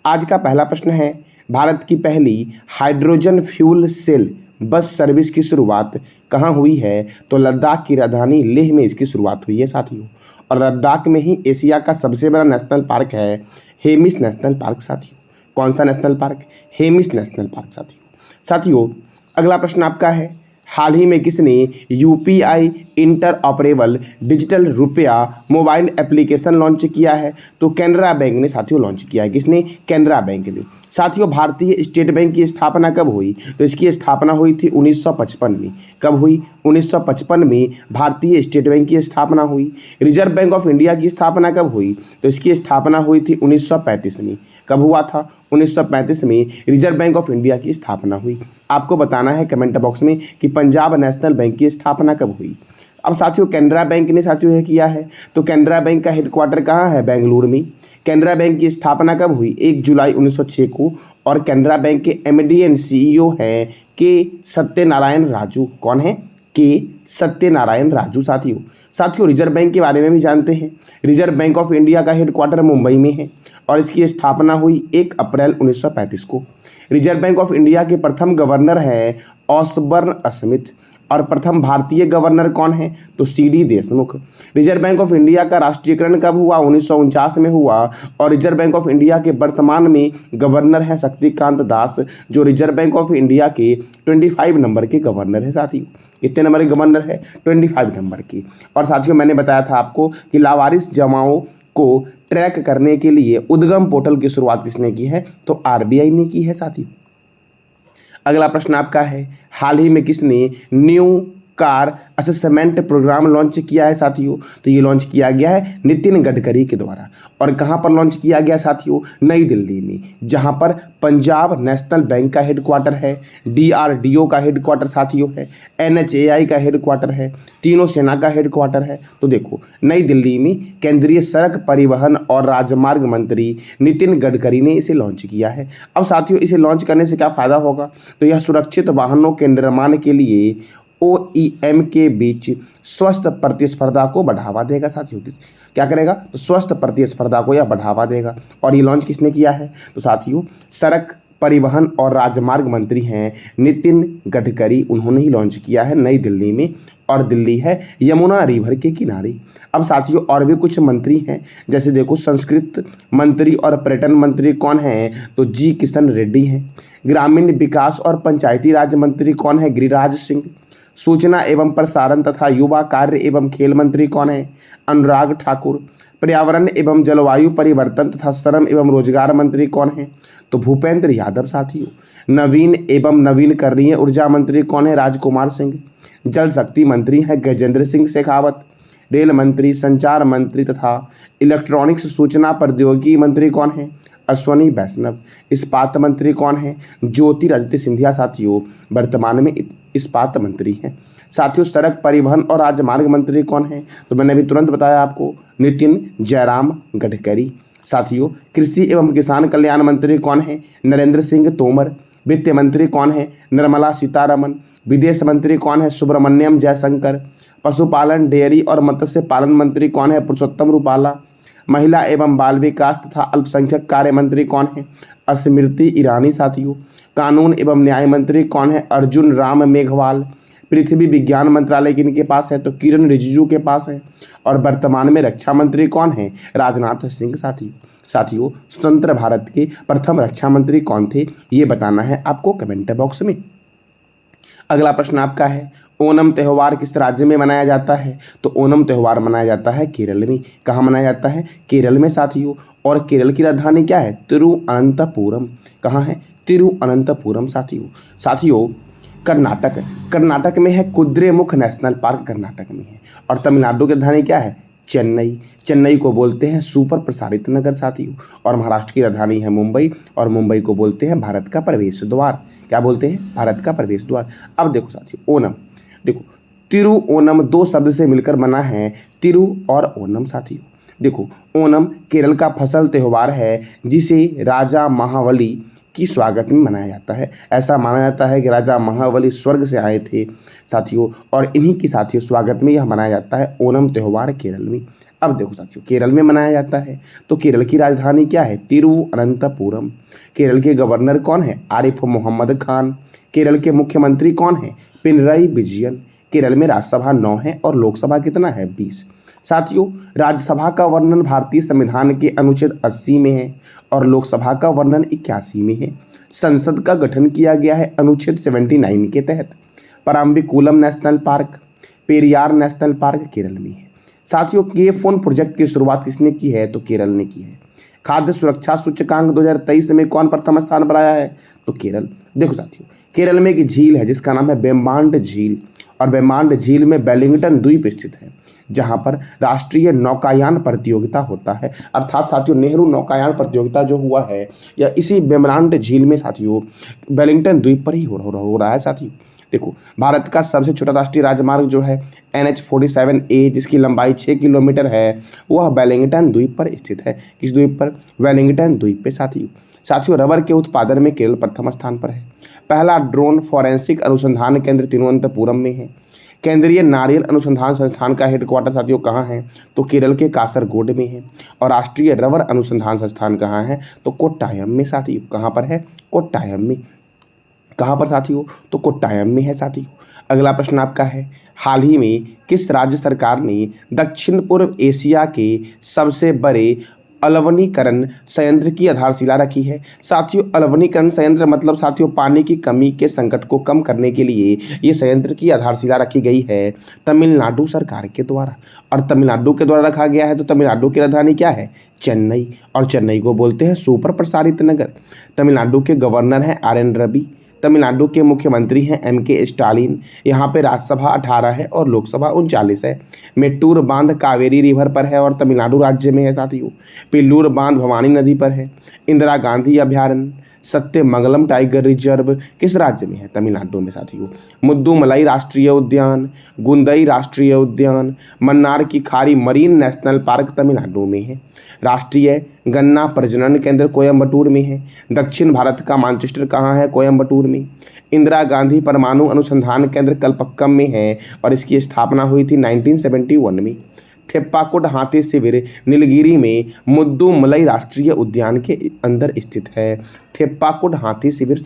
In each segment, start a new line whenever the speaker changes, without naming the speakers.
आज का पहला प्रश्न है, भारत की पहली hydrogen fuel cell bus service की शुरुआत कहाँ हुई है? तो लद्दाख की राजधानी लेह में इसकी शुरुआत हुई है साथियों। और लद्दाख में ही एशिया का सबसे बड़ा नेशनल पार्क है हेमिस नेशनल पार्क साथियों। कौन सा national park? Hemis national park साथियों। साथियों, अगला प्रश्न आपका है, हाल ही में किसने यूपीआई इंटर ऑपरेबल डिजिटल रुपया मोबाइल एप्लीकेशन लॉन्च किया है? तो कैनरा बैंक ने साथियों लॉन्च किया है। किसने? कैनरा बैंक ने। साथियों, भारतीय स्टेट बैंक की स्थापना कब हुई? तो इसकी स्थापना हुई थी 1955 में। कब हुई? 1955 में भारतीय स्टेट बैंक की स्थापना हुई। रिजर्व बैंक ऑफ इंडिया की स्थापना कब हुई? तो इसकी स्थापना हुई थी 1935 में। कब हुआ था? 1935 में रिजर्व बैंक ऑफ इंडिया की स्थापना हुई। आपको बताना है कमेंट बॉक्स में कि पंजाब नेशनल बैंक की स्थापना कब हुई। अब साथियों, कैनरा बैंक ने साथियों यह किया है। तो कैनरा बैंक का हेडक्वार्टर कहाँ है? बेंगलुरु में। कैनरा बैंक की स्थापना कब हुई? 1 जुलाई 1906 को। और कैनरा बैंक के एमडी एंड सीईओ हैं के सत्यनारायण राजू। कौन है? के सत्यनारायण राजू साथियों। साथियों, रिजर्व बैंक के बारे में भी जानते हैं। रिजर्व बैंक ऑफ इंडिया का हेडक्वार्टर मुंबई में है और इसकी स्थापना हुई 1 अप्रैल 1935 को। रिजर्व बैंक ऑफ इंडिया के प्रथम गवर्नर हैं ऑसबर्न स्मिथ। और प्रथम भारतीय गवर्नर कौन है? तो CD Deshmukh. Reserve bank of India का राष्ट्रीयकरण कब हुआ? 1949 में हुआ। और रिजर्व बैंक ऑफ इंडिया के वर्तमान में गवर्नर हैं शक्तिकांत दास, जो रिजर्व बैंक ऑफ इंडिया के 25 नंबर के गवर्नर है साथियों। कितने नंबर के गवर्नर है? 25 नंबर की। और साथियों, मैंने बताया था आपको कि लावारिस जमाओं को ट्रैक करने के लिए उद्गम पोर्टल की शुरुआत किसने की है? तो आरबीआई ने की है साथियों। अगला प्रश्न आपका है, हाल ही में किसने new car assessment programme launch किया है साथियों? तो ये लॉन्च किया गया है नितिन गडकरी के द्वारा। और कहाँ पर लॉन्च किया गया साथियों? नई दिल्ली में, जहाँ पर पंजाब नेशनल बैंक का हेडक्वार्टर है, डीआरडीओ का हेडक्वार्टर साथियों है, एनएचएआई का हेडक्वार्टर है, तीनों सेना का हेडक्वार्टर है। तो देखो, नई दिल्ली में केंद्रीय सड़क परिवहन और राजमार्ग मंत्री नितिन गडकरी ने इसे लॉन्च किया है। अब साथियों, इसे लॉन्च करने से क्या फ़ायदा होगा? तो यह सुरक्षित वाहनों के निर्माण के लिए ओईएम के बीच स्वस्थ प्रतिस्पर्धा को बढ़ावा देगा साथियों। क्या करेगा? तो स्वस्थ प्रतिस्पर्धा को यह बढ़ावा देगा। और ये लॉन्च किसने किया है? तो साथियों, सड़क परिवहन और राजमार्ग मंत्री हैं नितिन गडकरी। उन्होंने ही लॉन्च किया है नई दिल्ली में। और दिल्ली है यमुना रिवर के किनारे। अब साथियों, और भी कुछ मंत्री हैं, जैसे देखो, संस्कृत मंत्री और पर्यटन मंत्री कौन हैं? तो जी किशन रेड्डी हैं। ग्रामीण विकास और पंचायती राज मंत्री कौन है? गिरिराज सिंह। सूचना एवं प्रसारण तथा युवा कार्य एवं खेल मंत्री कौन है? अनुराग ठाकुर। पर्यावरण एवं जलवायु परिवर्तन तथा श्रम एवं रोजगार मंत्री कौन है? तो भूपेंद्र यादव साथियों। नवीन एवं नवीनकरणीय ऊर्जा मंत्री कौन है? राजकुमार सिंह। जल शक्ति मंत्री हैं गजेंद्र सिंह शेखावत। रेल मंत्री, संचार मंत्री तथा इलेक्ट्रॉनिक्स सूचना प्रौद्योगिकी मंत्री कौन है? अश्वनी वैष्णव। इस्पात मंत्री कौन है? ज्योतिरादित्य सिंधिया साथियों वर्तमान में इस्पात मंत्री हैं। साथियों, सड़क परिवहन और राजमार्ग मंत्री कौन है? तो मैंने अभी तुरंत बताया आपको, नितिन जयराम गडकरी। साथियों, कृषि एवं किसान कल्याण मंत्री कौन है? नरेंद्र सिंह तोमर। वित्त मंत्री कौन है? निर्मला सीतारमन। विदेश मंत्री कौन है? सुब्रमण्यम जयशंकर। पशुपालन, डेयरी और मत्स्य पालन मंत्री कौन है? पुरुषोत्तम रूपाला। महिला एवं बाल विकास तथा अल्पसंख्यक कार्य मंत्री कौन है? स्मृति ईरानी साथियों। कानून एवं न्याय मंत्री कौन है? अर्जुन राम मेघवाल। पृथ्वी विज्ञान मंत्रालय किनके पास है? तो किरण रिजिजू के पास है। और वर्तमान में रक्षा मंत्री कौन है? राजनाथ सिंह साथियों, स्वतंत्र भारत के प्रथम रक्षा मंत्री कौन थे? ये बताना है आपको कमेंट बॉक्स में। अगला प्रश्न आपका है, ओणम त्यौहार किस राज्य में मनाया जाता है? तो ओणम त्यौहार मनाया जाता है केरल में। कहाँ मनाया जाता है? केरल में साथियों। और केरल की राजधानी क्या है? तिरुअनंतपुरम। कहाँ है? तिरुअनंतपुरम साथियों, कर्नाटक में है कुद्रेमुख नेशनल पार्क, कर्नाटक में है। और तमिलनाडु की राजधानी क्या है? चेन्नई को बोलते हैं सुपर प्रसारित नगर साथियों। और महाराष्ट्र की राजधानी है मुंबई, और मुंबई को बोलते हैं भारत का प्रवेश द्वार। क्या बोलते हैं? भारत का प्रवेश द्वार। अब देखो साथियों, ओणम, देखो, तिरु ओणम 2 शब्द से मिलकर बना है, तिरु और ओणम साथियों। देखो, ओणम केरल का फसल त्यौहार है जिसे राजा महाबली की स्वागत में मनाया जाता है। ऐसा माना जाता है कि राजा महाबली स्वर्ग से आए थे साथियों, और इन्हीं की साथियों स्वागत में यह मनाया जाता है ओणम त्यौहार केरल में। अब देखो साथियों, केरल में मनाया जाता है। तो केरल की राजधानी क्या है? तिरुवनंतपुरम। केरल के गवर्नर कौन है? आरिफ मोहम्मद खान। केरल के मुख्यमंत्री कौन है? पिनराई विजयन। केरल में राज्यसभा 9 है और लोकसभा कितना है? 20। साथियों, राज्यसभा का वर्णन भारतीय संविधान के अनुच्छेद 80 में है और लोकसभा का वर्णन 81 में है। संसद का गठन किया गया है अनुच्छेद 79 के तहत। Parambikulam national park, Periyar national park Kerala में है। साथियों, के फोन प्रोजेक्ट की शुरुआत किसने की है? तो केरल ने की है। खाद्य सुरक्षा सूचकांक 2023 में कौन प्रथम स्थान पर आया है? तो केरल। देखो साथियों, केरल में एक झील है जिसका नाम है वेम्बांड झील, और वेम्बांड झील में वेलिंगटन द्वीप स्थित है जहां पर राष्ट्रीय नौकायान प्रतियोगिता होता है। अर्थात साथियों, नेहरू नौकायान प्रतियोगिता जो हुआ है या इसी वेम्बांड झील में साथियों वेलिंगटन द्वीप पर ही हो रहा है। साथियों देखो, भारत का सबसे छोटा राष्ट्रीय राजमार्ग जो है NH-47A, जिसकी लंबाई 6 किलोमीटर है, वह वेलिंगटन द्वीप पर स्थित है। किस द्वीप पर? वेलिंगटन द्वीप पे। साथियों, रबर के उत्पादन में केरल प्रथम स्थान पर है। पहला ड्रोन फॉरेंसिक अनुसंधान केंद्र तिरुवनंतपुरम में है। केंद्रीय नारियल अनुसंधान संस्थान का हेडक्वार्टर साथियों कहाँ है? तो केरल के कासरगोड में है। और राष्ट्रीय रबर अनुसंधान संस्थान कहाँ है? तो कोट्टायम में। साथियों कहाँ पर है? कोट्टायम में। कहाँ पर साथियों? तो कोट्टायम में है। साथियों अगला प्रश्न आपका है, हाल ही में किस राज्य सरकार ने दक्षिण पूर्व एशिया के सबसे बड़े अलवनीकरण संयंत्र की आधारशिला रखी है? साथियों, अलवनीकरण संयंत्र मतलब साथियों पानी की कमी के संकट को कम करने के लिए ये संयंत्र की आधारशिला रखी गई है तमिलनाडु सरकार के द्वारा। और तमिलनाडु के द्वारा रखा गया है तो तमिलनाडु की राजधानी क्या है? चेन्नई। और चेन्नई को बोलते हैं सुपर प्रसारित नगर। तमिलनाडु के गवर्नर हैं RN रवि। तमिलनाडु के मुख्यमंत्री हैं MK स्टालिन। यहाँ पे राज्यसभा 18 है और लोकसभा 39 है। मेट्टूर बांध कावेरी रिवर पर है और तमिलनाडु राज्य में है। साथियों पिल्लूर बांध भवानी नदी पर है। इंदिरा गांधी अभयारण्य, सत्यमंगलम टाइगर रिजर्व किस राज्य में है? तमिलनाडु में। साथियों मुद्दुमलाई राष्ट्रीय उद्यान, गुंदई राष्ट्रीय उद्यान, मन्नार की खाड़ी मरीन नेशनल पार्क तमिलनाडु में है। राष्ट्रीय गन्ना प्रजनन केंद्र कोयम्बटूर में है। दक्षिण भारत का मानचेस्टर कहाँ है? कोयम्बटूर में। इंदिरा गांधी परमाणु अनुसंधान केंद्र कलपक्कम में है और इसकी स्थापना हुई थी 1971 में। थेप्पाकुड हाथी शिविर नीलगिरी में मुद्दुमलाई राष्ट्रीय उद्यान के अंदर स्थित है। थेप्पाकुड हाथी शिविर।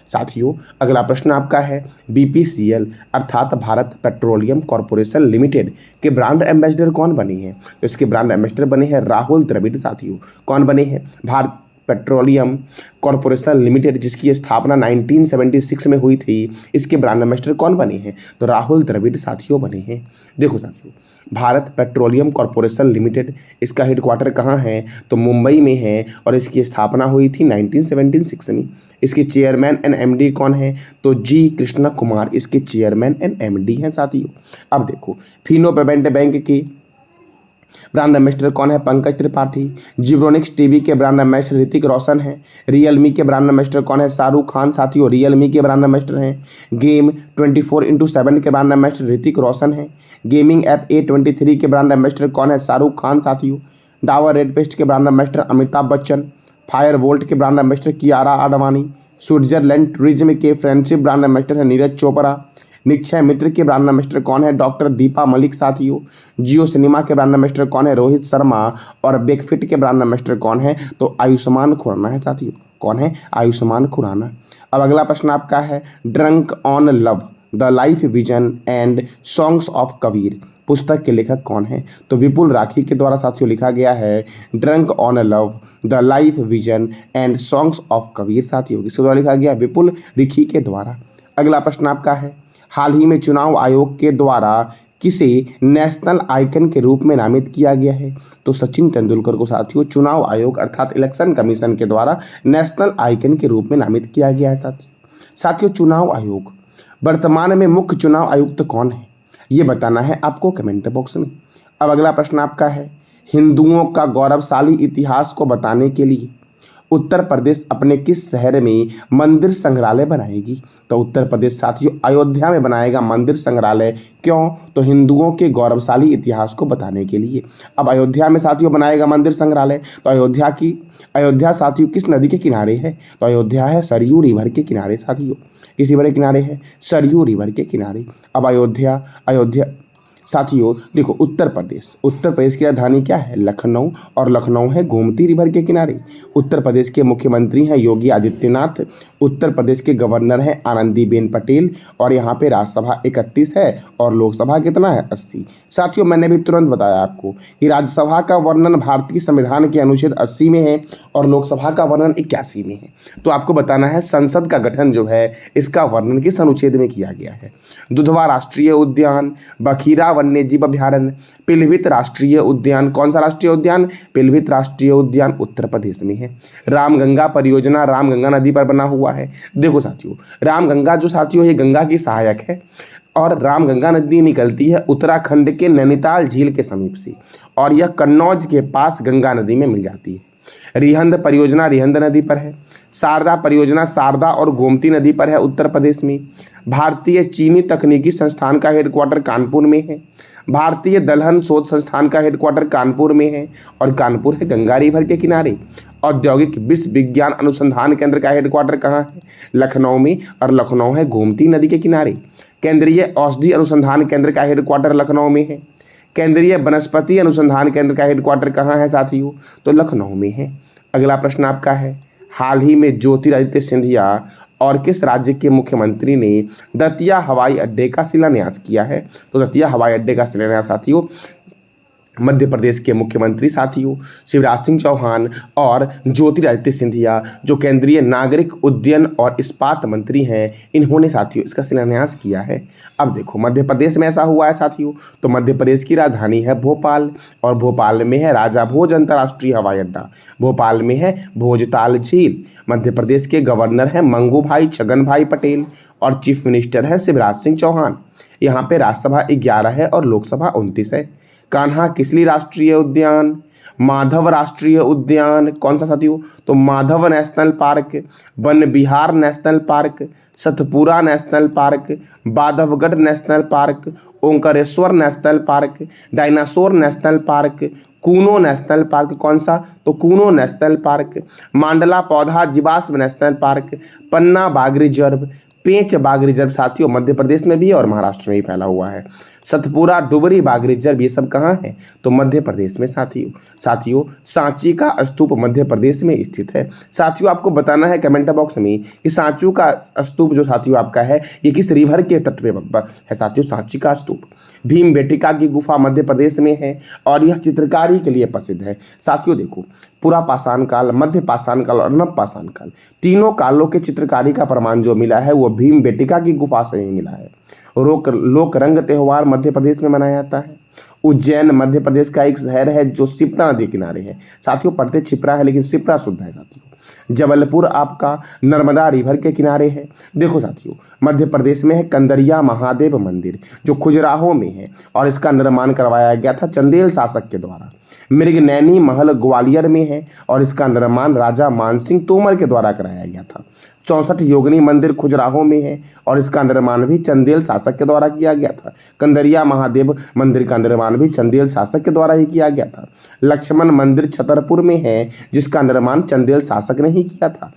साथियों अगला प्रश्न आपका है, BPCL अर्थात भारत पेट्रोलियम कॉरपोरेशन लिमिटेड के ब्रांड एम्बेसडर कौन बने हैं? तो इसके ब्रांड एम्बेसडर बने हैं राहुल द्रविड़। साथियों कौन बने हैं? भारत पेट्रोलियम कॉरपोरेशन लिमिटेड जिसकी स्थापना 1976 में हुई थी, इसके ब्रांड एम्बेसडर कौन बने हैं? तो राहुल द्रविड़ साथियों बने हैं। देखो साथियों, भारत पेट्रोलियम कॉरपोरेशन लिमिटेड, इसका हेडक्वार्टर कहाँ है? तो मुंबई में है और इसकी स्थापना हुई थी 1976 में। इसके चेयरमैन एंड MD कौन है? तो G कृष्णा कुमार इसके चेयरमैन एंड MD हैं। साथियों अब देखो, फिनो पेमेंट बैंक की ब्रांड एम्बेसडर कौन है? पंकज त्रिपाठी। जिब्रोनिक्स टीवी के ब्रांड एम्बेसडर ऋतिक रोशन है। रियलमी के ब्रांड एम्बेसडर कौन है? शाहरुख खान। साथियों रियलमी के ब्रांड एम्बेसडर हैं। गेम 24/7 के ब्रांड एम्बेसडर ऋतिक रोशन है। गेमिंग ऐप A23 के ब्रांड एम्बेसडर कौन है? शाहरुख खान। साथियों डाबर रेड पेस्ट के brand ambassador Amitabh Bachchan. Fire volt के brand ambassador Kiara Advani. Switzerland tourism के फ्रेंडशिप ब्रांड एम्बेसडर है नीरज चोपड़ा। निक्षय मित्र के ब्रांड एम्बेसडर कौन है? डॉक्टर दीपा मलिक। साथियों जियो सिनेमा के ब्रांड एम्बेसडर कौन है? रोहित शर्मा। और बेकफिट के ब्रांड एम्बेसडर कौन है? तो आयुष्मान खुराना है। साथियों कौन है? आयुष्मान खुराना। अब अगला प्रश्न आपका है, drunk on love the life vision and songs of Kabir पुस्तक के लेखक कौन है? तो विपुल राखी के द्वारा साथियों लिखा गया है drunk on love the life vision and songs of Kabir. साथियों किसके द्वारा लिखा गया? विपुल रिखी के द्वारा। अगला प्रश्न आपका है, हाल ही में चुनाव आयोग के द्वारा किसे नेशनल आइकन के रूप में नामित किया गया है? तो सचिन तेंदुलकर को साथियों चुनाव आयोग अर्थात इलेक्शन कमीशन के द्वारा नेशनल आइकन के रूप में नामित किया गया है। साथियों चुनाव आयोग वर्तमान में मुख्य चुनाव आयुक्त कौन है, ये बताना है आपको कमेंट बॉक्स में। अब अगला प्रश्न आपका है, हिंदुओं का गौरवशाली इतिहास को बताने के लिए उत्तर प्रदेश अपने किस शहर में मंदिर संग्रहालय बनाएगी? तो उत्तर प्रदेश साथियों अयोध्या में बनाएगा मंदिर संग्रहालय। क्यों? तो हिंदुओं के गौरवशाली इतिहास को बताने के लिए। अब अयोध्या में साथियों बनाएगा मंदिर संग्रहालय, तो अयोध्या साथियों किस नदी के किनारे है? तो अयोध्या है सरयू रिवर के किनारे। साथियों किस रिवर के किनारे है? सरयू रिवर के किनारे। अब अयोध्या साथियों देखो, उत्तर प्रदेश की राजधानी क्या है? लखनऊ, और लखनऊ है गोमती रिवर के किनारे। उत्तर प्रदेश के मुख्यमंत्री हैं योगी आदित्यनाथ। उत्तर प्रदेश के गवर्नर हैं आनंदीबेन पटेल। और यहाँ पे राज्यसभा 31 है और लोकसभा कितना है? 80। साथियों मैंने भी तुरंत बताया आपको कि राज्यसभा का वर्णन भारतीय संविधान के अनुच्छेद 80 में है और लोकसभा का वर्णन 81 में है। तो आपको बताना है संसद का गठन जो है इसका वर्णन किस अनुच्छेद में किया गया है? दुधवा राष्ट्रीय उद्यान, बखीरा वन्यजीव अभ्यारण्य, पीलीभीत राष्ट्रीय उद्यान। कौन सा राष्ट्रीय उद्यान? पीलीभीत राष्ट्रीय उद्यान उत्तर प्रदेश में है। रामगंगा परियोजना रामगंगा नदी पर बना हुआ है। देखो साथियों, रामगंगा जो साथियों ये गंगा की सहायक है और रामगंगा नदी निकलती है उत्तराखंड के नैनीताल झील के समीप से और यह कन्नौज के पास गंगा नदी में मिल जाती है। रिहंद परियोजना रिहंद नदी पर है। शारदा परियोजना शारदा और गोमती नदी पर है उत्तर प्रदेश में। भारतीय चीनी तकनीकी संस्थान का हेडक्वार्टर कानपुर में है। भारतीय दलहन शोध संस्थान का हेडक्वार्टर कानपुर में है और कानपुर है गंगा रिवर के किनारे। औद्योगिक विश्व विज्ञान अनुसंधान केंद्र का हेडक्वार्टर कहाँ है? लखनऊ में, और लखनऊ है गोमती नदी के किनारे। केंद्रीय औषधि अनुसंधान केंद्र का हेडक्वार्टर लखनऊ में है। केंद्रीय वनस्पति अनुसंधान केंद्र का हेडक्वार्टर कहाँ है साथियों? तो लखनऊ में है। अगला प्रश्न आपका है, हाल ही में ज्योतिरादित्य सिंधिया और किस राज्य के मुख्यमंत्री ने दतिया हवाई अड्डे का शिलान्यास किया है? तो दतिया हवाई अड्डे का शिलान्यास साथियों मध्य प्रदेश के मुख्यमंत्री साथियों शिवराज सिंह चौहान और ज्योतिरादित्य सिंधिया जो केंद्रीय नागरिक उड्डयन और इस्पात मंत्री हैं, इन्होंने साथियों इसका शिलान्यास किया है। अब देखो मध्य प्रदेश में ऐसा हुआ है साथियों, तो मध्य प्रदेश की राजधानी है भोपाल और भोपाल में है राजा भोज अंतर्राष्ट्रीय हवाई अड्डा। भोपाल में है भोजताल झील। मध्य प्रदेश के गवर्नर हैं मंगू भाई छगन भाई पटेल और चीफ मिनिस्टर हैं शिवराज सिंह चौहान। यहाँ पे राज्यसभा 11 है और लोकसभा 29 है। कान्हा किसली राष्ट्रीय उद्यान, माधव राष्ट्रीय उद्यान, कौन सा साथियों? तो Madhav national park, Van Vihar national park, Satpura national park, Bandhavgarh national park, Omkareshwar national park, dinosaur national park, Kuno national park. कौन सा? तो कूनो नेशनल पार्क, मांडला पौधा जीवाश्म नेशनल पार्क, पन्ना बाघ रिजर्व, पेंच बाघ रिजर्व साथियों मध्य प्रदेश में भी है और महाराष्ट्र में भी फैला हुआ है। सतपुरा डुबरी बाघ रिजर्व ये सब कहाँ है? तो मध्य प्रदेश में साथियों सांची का स्तूप मध्य प्रदेश में स्थित है। साथियों आपको बताना है कमेंट बॉक्स में कि सांची का स्तूप जो साथियों आपका है ये किस रिवर के तट पे है साथियों? सांची का स्तूप भीम बेटिका की गुफा मध्य प्रदेश में है और यह चित्रकारी के लिए प्रसिद्ध है। साथियों देखो, पूरा पाषाण काल, मध्य पाषाण काल और नव पाषाण काल तीनों कालों के चित्रकारी का प्रमाण जो मिला है वो भीम बेटिका की गुफा से ही मिला है। लोक रंग त्यौहार मध्य प्रदेश में मनाया जाता है। उज्जैन मध्य प्रदेश का एक शहर है जो शिप्रा नदी किनारे है। साथियों पढ़ते छिपरा है लेकिन शिप्रा शुद्ध है साथियों। जबलपुर आपका नर्मदा रिवर के किनारे है। देखो साथियों मध्य प्रदेश में है कंदरिया महादेव मंदिर जो खुजराहो में है और इसका निर्माण करवाया गया था चंदेल शासक के द्वारा। मृगनैनी महल ग्वालियर में है और इसका निर्माण राजा मानसिंह तोमर के द्वारा कराया गया था। 64 योगिनी मंदिर खुजराहो में है और इसका निर्माण भी चंदेल शासक के द्वारा किया गया था। कंदरिया महादेव मंदिर का निर्माण भी चंदेल शासक के द्वारा ही किया गया था। लक्ष्मण मंदिर छतरपुर में है जिसका निर्माण चंदेल शासक ने ही किया था।